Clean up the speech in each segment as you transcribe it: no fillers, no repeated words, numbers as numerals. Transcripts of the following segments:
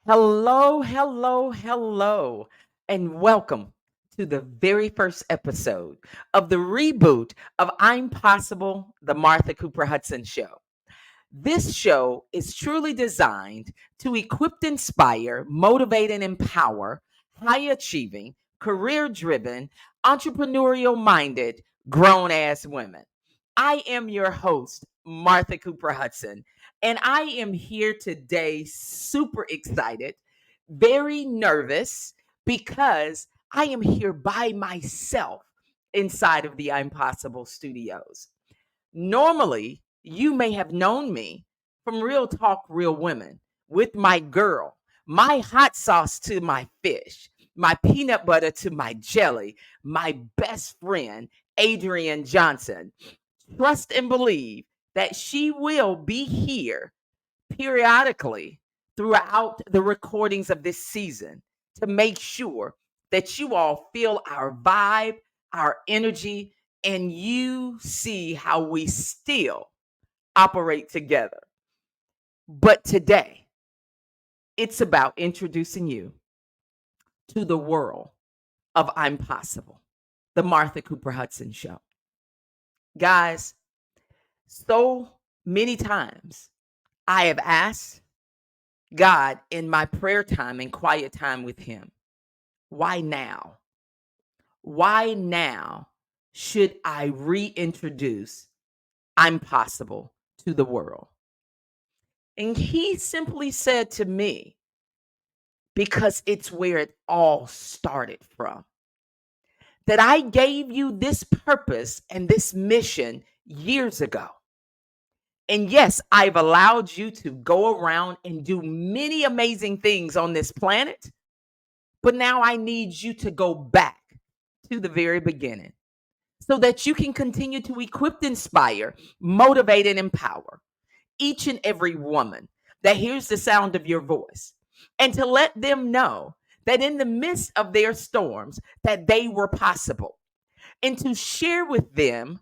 Hello, hello, hello, and welcome to the very first episode of the reboot of I'm Possible, the Martha Cooper Hudson Show. This show is truly designed to equip, inspire, motivate, and empower high achieving, career driven, entrepreneurial minded, grown ass women. I am your host, Martha Cooper Hudson, and I am here today super excited, very nervous because I am here by myself inside of the I'm Possible studios. Normally, you may have known me from Real Talk, Real Women with my girl, my hot sauce to my fish, my peanut butter to my jelly, my best friend, Adrienne Johnson. Trust and believe that she will be here periodically throughout the recordings of this season to make sure that you all feel our vibe, our energy, and you see how we still operate together. But today, it's about introducing you to the world of I'm Possible, the Martha Cooper Hudson Show. Guys, so many times I have asked God in my prayer time and quiet time with Him, why now? Why now should I reintroduce I'm Possible to the world? And He simply said to me, because it's where it all started from, that I gave you this purpose and this mission years ago. And yes, I've allowed you to go around and do many amazing things on this planet. But now I need you to go back to the very beginning so that you can continue to equip, inspire, motivate, and empower each and every woman that hears the sound of your voice, and to let them know that in the midst of their storms that they were possible, and to share with them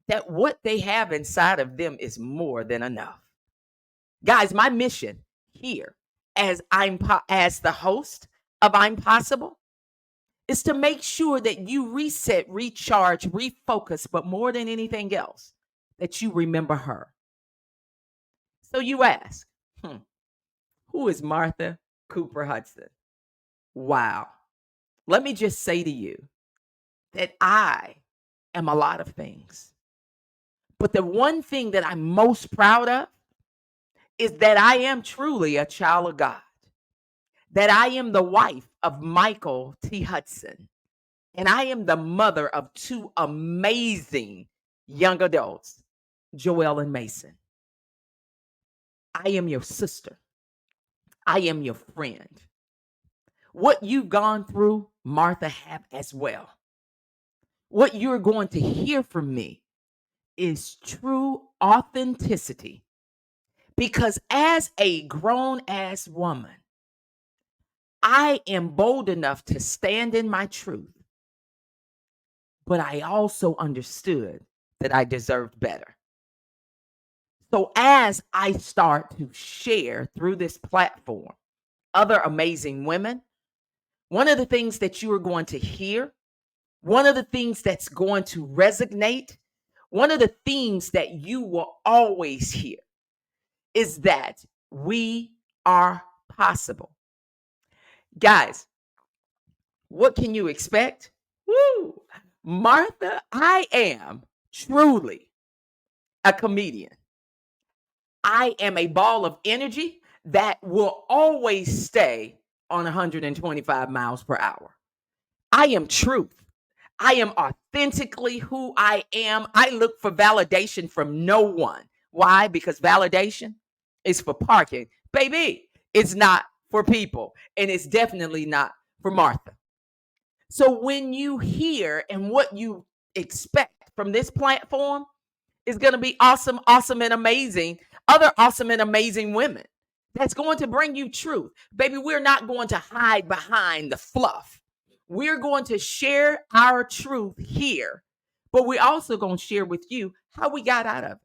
that what they have inside of them is more than enough. Guys, my mission here as the host of I'm Possible is to make sure that you reset, recharge, refocus, but more than anything else, that you remember her. So you ask, who is Martha Cooper Hudson? Wow. Let me just say to you that I am a lot of things. But the one thing that I'm most proud of is that I am truly a child of God, that I am the wife of Michael T. Hudson, and I am the mother of two amazing young adults, Joelle and Mason. I am your sister. I am your friend. What you've gone through, Martha have as well. What you're going to hear from me is true authenticity. Because as a grown ass woman, I am bold enough to stand in my truth, but I also understood that I deserved better. So as I start to share through this platform other amazing women, one of the things that you are going to hear, one of the things that's going to resonate, one of the themes that you will always hear is that we are possible. Guys, what can you expect? Woo! Martha, I am truly a comedian. I am a ball of energy that will always stay on 125 miles per hour. I am truth. I am authentically who I am. I look for validation from no one. Why? Because validation is for parking. Baby, it's not for people. And it's definitely not for Martha. So when you hear and what you expect from this platform is going to be awesome, awesome, and amazing. Other awesome and amazing women. That's going to bring you truth. Baby, we're not going to hide behind the fluff. We're going to share our truth here, but we're also going to share with you how we got out of it.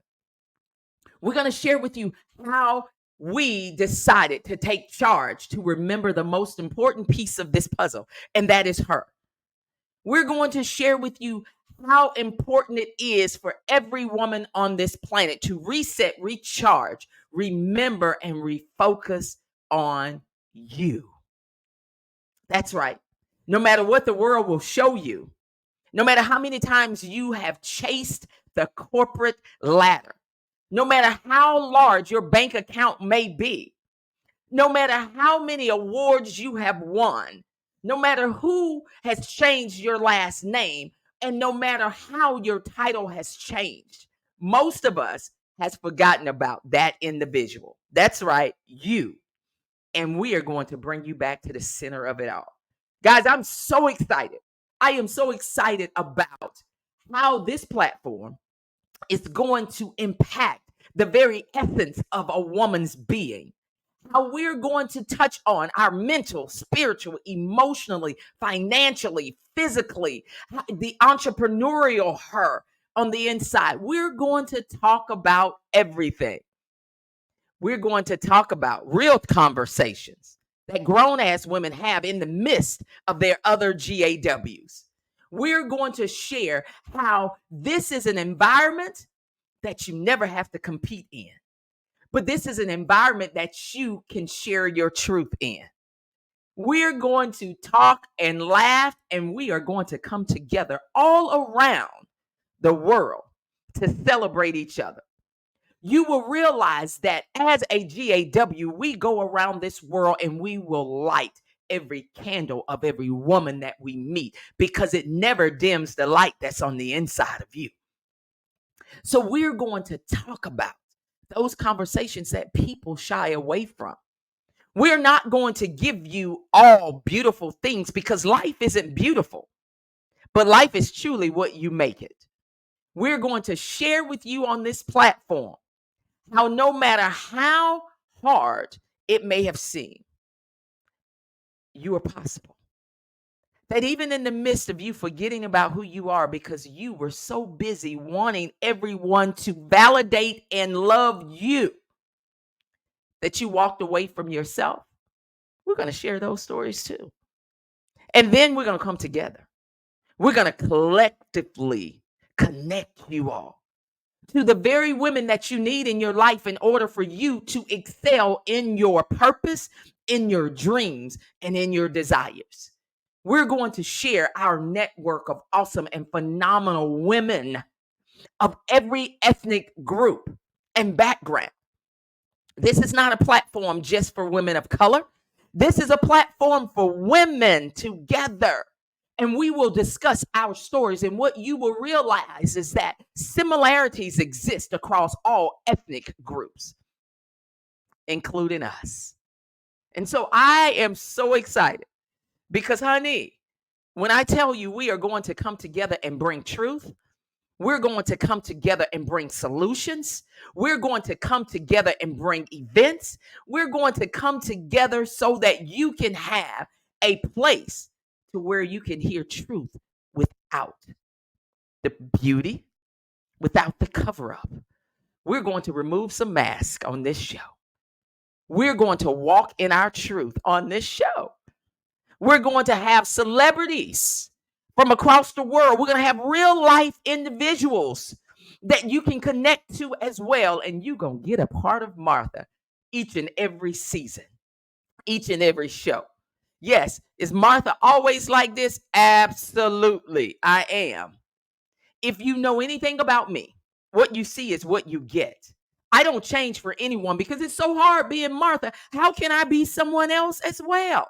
We're going to share with you how we decided to take charge to remember the most important piece of this puzzle, and that is her. We're going to share with you how important it is for every woman on this planet to reset, recharge, remember, and refocus on you. That's right. No matter what the world will show you, no matter how many times you have chased the corporate ladder, no matter how large your bank account may be, no matter how many awards you have won, no matter who has changed your last name, and no matter how your title has changed, most of us has forgotten about that individual. That's right, you. And we are going to bring you back to the center of it all. Guys, I'm so excited. I am so excited about how this platform is going to impact the very essence of a woman's being. How we're going to touch on our mental, spiritual, emotionally, financially, physically, the entrepreneurial her on the inside. We're going to talk about everything. We're going to talk about real conversations that grown ass women have in the midst of their other GAWs. We're going to share how this is an environment that you never have to compete in, but this is an environment that you can share your truth in. We're going to talk and laugh, and we are going to come together all around the world to celebrate each other. You will realize that as a GAW, we go around this world and we will light every candle of every woman that we meet, because it never dims the light that's on the inside of you. So we're going to talk about those conversations that people shy away from. We're not going to give you all beautiful things, because life isn't beautiful, but life is truly what you make it. We're going to share with you on this platform how no matter how hard it may have seemed, you are possible. That even in the midst of you forgetting about who you are because you were so busy wanting everyone to validate and love you, that you walked away from yourself. We're going to share those stories too. And then we're going to come together. We're going to collectively connect you all to the very women that you need in your life in order for you to excel in your purpose, in your dreams, and in your desires. We're going to share our network of awesome and phenomenal women of every ethnic group and background. This is not a platform just for women of color. This is a platform for women together. And we will discuss our stories. And what you will realize is that similarities exist across all ethnic groups, including us. And so I am so excited because, honey, when I tell you we are going to come together and bring truth, we're going to come together and bring solutions. We're going to come together and bring events. We're going to come together so that you can have a place to where you can hear truth without the beauty, without the cover up. We're going to remove some masks on this show. We're going to walk in our truth on this show. We're going to have celebrities from across the world. We're going to have real life individuals that you can connect to as well. And you're going to get a part of Martha each and every season, each and every show. Yes, is Martha always like this? Absolutely, I am. If you know anything about me, what you see is what you get. I don't change for anyone because it's so hard being Martha. How can I be someone else as well?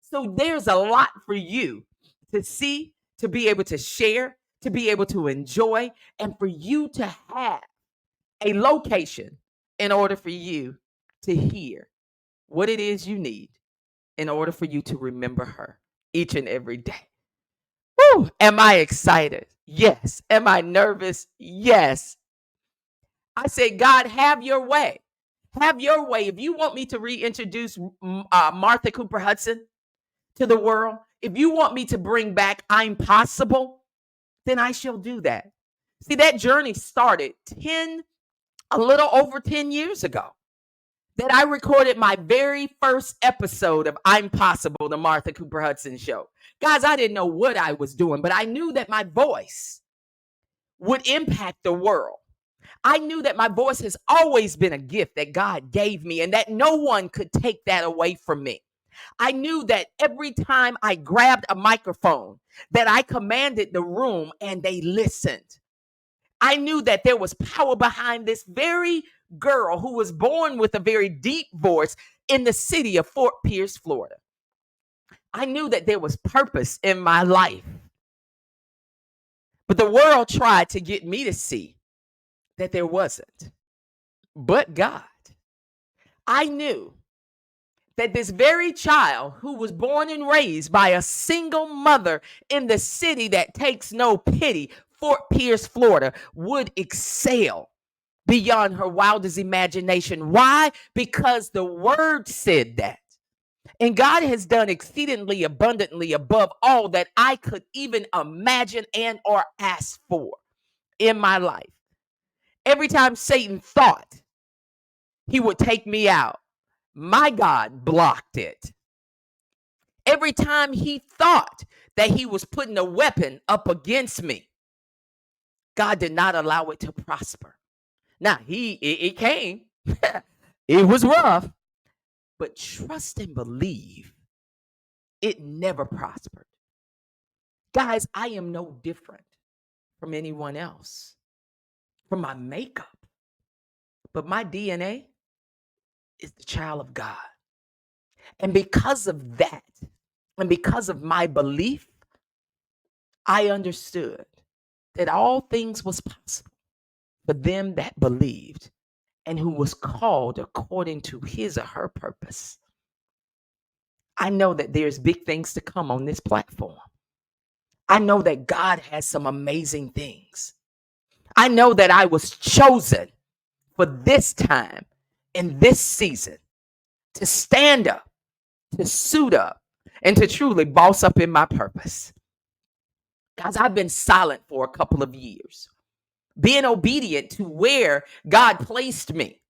So there's a lot for you to see, to be able to share, to be able to enjoy, and for you to have a location in order for you to hear what it is you need in order for you to remember her each and every day. Woo! Am I excited? Yes. Am I nervous? Yes. I say, God, have your way. Have your way. If you want me to reintroduce Martha Cooper Hudson to the world, if you want me to bring back I'm Possible, then I shall do that. See, that journey started a little over 10 years ago. that I recorded my very first episode of I'm Possible, the Martha Cooper Hudson Show. Guys, I didn't know what I was doing, but I knew that my voice would impact the world. I knew that my voice has always been a gift that God gave me and that no one could take that away from me. I knew that every time I grabbed a microphone, that I commanded the room and they listened. I knew that there was power behind this very girl who was born with a very deep voice in the city of Fort Pierce, Florida. I knew that there was purpose in my life. But the world tried to get me to see that there wasn't. But God, I knew that this very child who was born and raised by a single mother in the city that takes no pity, Fort Pierce, Florida, would excel beyond her wildest imagination. Why? Because the word said that. And God has done exceedingly abundantly above all that I could even imagine and or ask for in my life. Every time Satan thought he would take me out, my God blocked it. Every time he thought that he was putting a weapon up against me, God did not allow it to prosper. Now, it came. It was rough, but trust and believe it never prospered. Guys, I am no different from anyone else, from my makeup, but my DNA is the child of God. And because of that, and because of my belief, I understood that all things was possible for them that believed and who was called according to his or her purpose. I know that there's big things to come on this platform. I know that God has some amazing things. I know that I was chosen for this time in this season to stand up, to suit up, and to truly boss up in my purpose. Guys, I've been silent for a couple of years, being obedient to where God placed me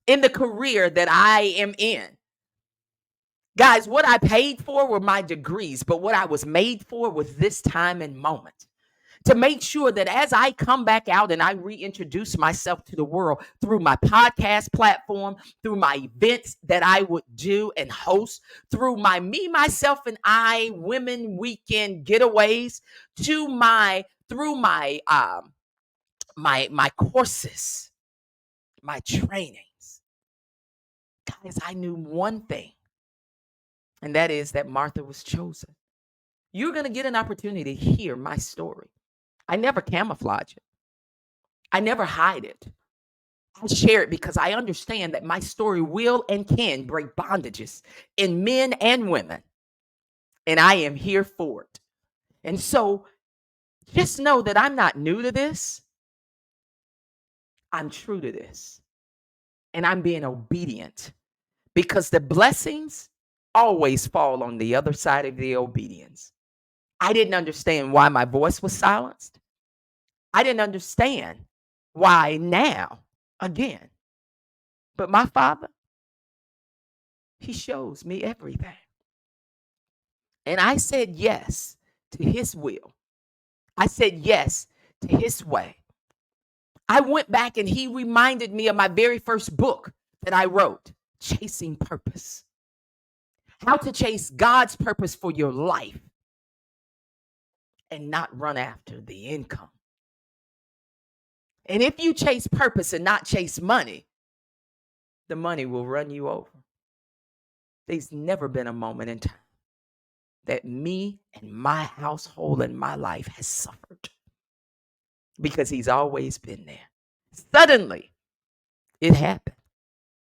in the career that I am in. Guys, what I paid for were my degrees, but what I was made for was this time and moment. To make sure that as I come back out and I reintroduce myself to the world through my podcast platform, through my events that I would do and host, through my Me, Myself, and I Women Weekend getaways, through my courses, my trainings. Guys, I knew one thing, and that is that Martha was chosen. You're going to get an opportunity to hear my story. I never camouflage it. I never hide it. I share it because I understand that my story will and can break bondages in men and women. And I am here for it. And so just know that I'm not new to this. I'm true to this. And I'm being obedient because the blessings always fall on the other side of the obedience. I didn't understand why my voice was silenced. I didn't understand why now again. But my Father, he shows me everything. And I said yes to his will. I said yes to his way. I went back and he reminded me of my very first book that I wrote, Chasing Purpose. How to chase God's purpose for your life and not run after the income. And if you chase purpose and not chase money, the money will run you over. There's never been a moment in time that me and my household and my life has suffered because he's always been there. Suddenly, it happened.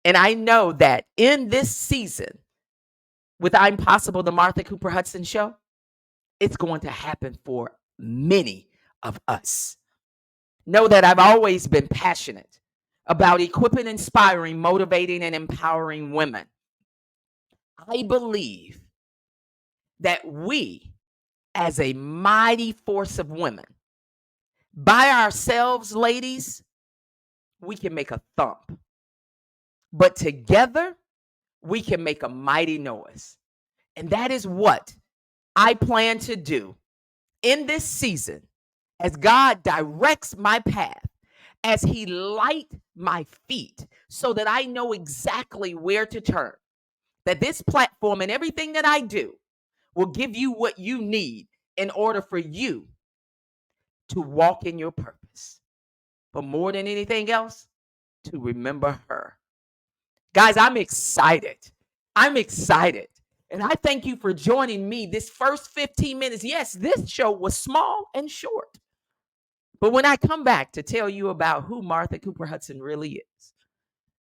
And I know that in this season, with I'm Possible, the Martha Cooper Hudson Show, it's going to happen for many of us. Know that I've always been passionate about equipping, inspiring, motivating, and empowering women. I believe that we, as a mighty force of women, by ourselves, ladies, we can make a thump. but together we can make a mighty noise. And that is what I plan to do in this season as God directs my path, as He light my feet so that I know exactly where to turn. That this platform and everything that I do will give you what you need in order for you to walk in your purpose. But more than anything else, to remember her. Guys, I'm excited. I'm excited. And I thank you for joining me this first 15 minutes. Yes, this show was small and short. But when I come back to tell you about who Martha Cooper Hudson really is,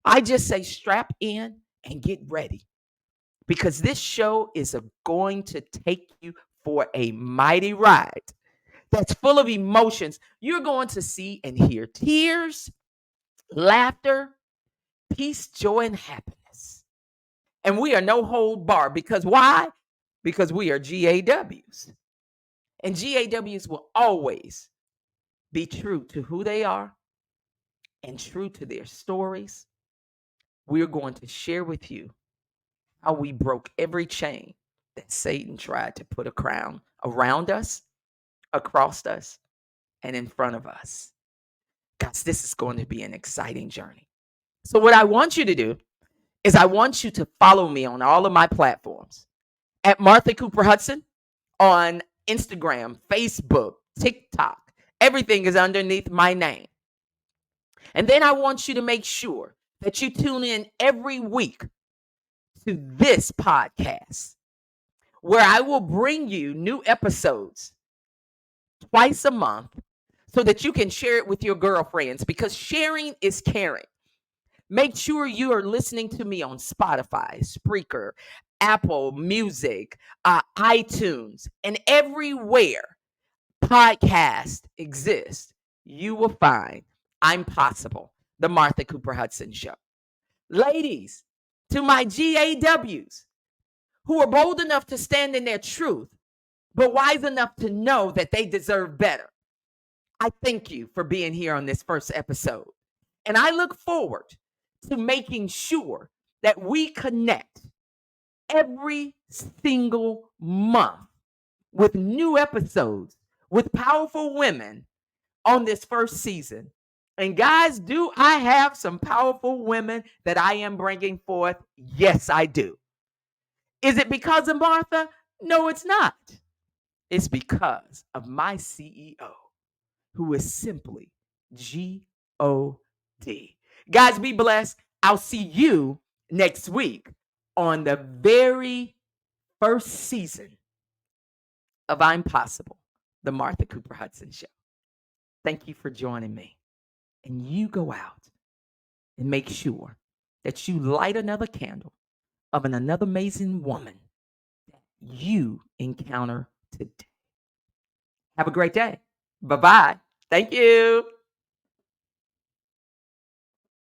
I just say strap in and get ready because this show is going to take you for a mighty ride that's full of emotions. You're going to see and hear tears, laughter, peace, joy, and happiness. And we are no hold bar because why? Because we are GAWs. And GAWs will always be true to who they are and true to their stories. We're going to share with you how we broke every chain that Satan tried to put a crown around us, across us, and in front of us. Guys, this is going to be an exciting journey. So, what I want you to do is I want you to follow me on all of my platforms at Martha Cooper Hudson on Instagram, Facebook, TikTok. Everything is underneath my name. And then I want you to make sure that you tune in every week to this podcast where I will bring you new episodes twice a month so that you can share it with your girlfriends because sharing is caring. Make sure you are listening to me on Spotify, Spreaker, Apple Music, iTunes, and everywhere podcast exists. You will find I'm Possible, the Martha Cooper Hudson Show. Ladies, to my GAWs who are bold enough to stand in their truth, but wise enough to know that they deserve better, I thank you for being here on this first episode. And I look forward to making sure that we connect every single month with new episodes with powerful women on this first season. And guys, do I have some powerful women that I am bringing forth? Yes, I do. Is it because of Martha? No, it's not. It's because of my CEO, who is simply G-O-D. Guys, be blessed. I'll see you next week on the very first season of I'm Possible, the Martha Cooper Hudson Show. Thank you for joining me. And you go out and make sure that you light another candle of another amazing woman that you encounter today. Have a great day. Bye-bye. Thank you.